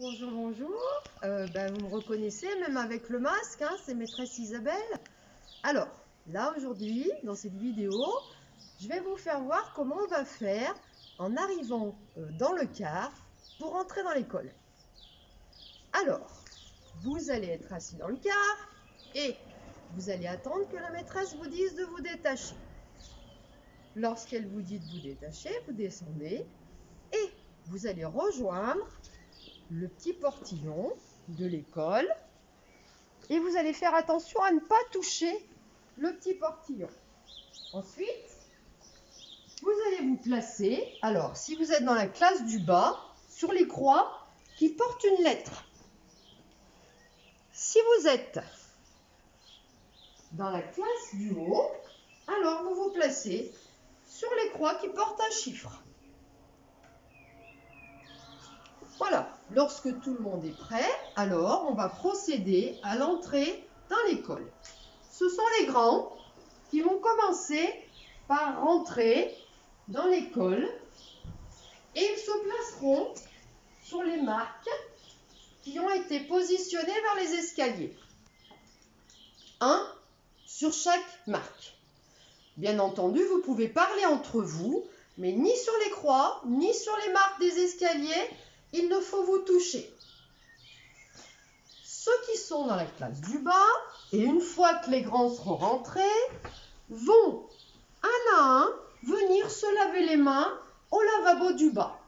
Bonjour, bonjour. Vous me reconnaissez même avec le masque, hein, c'est maîtresse Isabelle. Alors, là aujourd'hui, dans cette vidéo, je vais vous faire voir comment on va faire en arrivant dans le car pour entrer dans l'école. Alors, vous allez être assis dans le car et vous allez attendre que la maîtresse vous dise de vous détacher. Lorsqu'elle vous dit de vous détacher, vous descendez et vous allez rejoindre le petit portillon de l'école et vous allez faire attention à ne pas toucher le petit portillon. Ensuite, vous allez vous placer, alors si vous êtes dans la classe du bas, sur les croix qui portent une lettre. Si vous êtes dans la classe du haut, alors vous vous placez sur les croix qui portent un chiffre. Voilà, lorsque tout le monde est prêt, alors on va procéder à l'entrée dans l'école. Ce sont les grands qui vont commencer par rentrer dans l'école et ils se placeront sur les marques qui ont été positionnées vers les escaliers. Un sur chaque marque. Bien entendu, vous pouvez parler entre vous, mais ni sur les croix, ni sur les marques des escaliers, il ne faut vous toucher. Ceux qui sont dans la classe du bas, et une fois que les grands seront rentrés, vont un à un venir se laver les mains au lavabo du bas.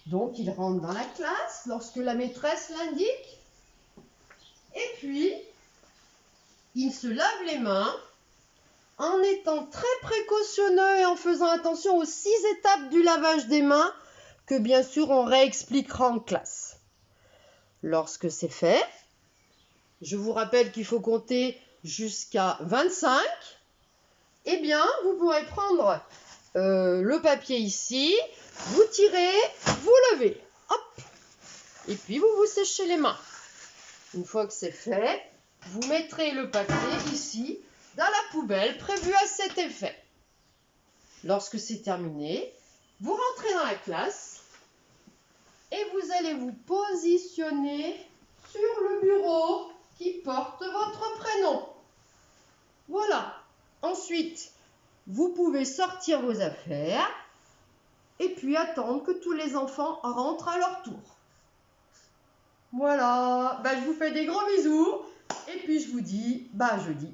Donc ils rentrent dans la classe lorsque la maîtresse l'indique, et puis ils se lavent les mains en étant très précautionneux et en faisant attention aux 6 étapes du lavage des mains que bien sûr on réexpliquera en classe. Lorsque c'est fait, je vous rappelle qu'il faut compter jusqu'à 25. Eh bien, vous pourrez prendre le papier ici, vous tirez, vous levez, hop, et puis vous vous séchez les mains. Une fois que c'est fait, vous mettrez le papier ici dans la poubelle prévue à cet effet. Lorsque c'est terminé, vous rentrez dans la classe et vous allez vous positionner sur le bureau qui porte votre prénom. Voilà. Ensuite, vous pouvez sortir vos affaires et puis attendre que tous les enfants rentrent à leur tour. Voilà. Je vous fais des gros bisous et puis je vous dis, jeudi.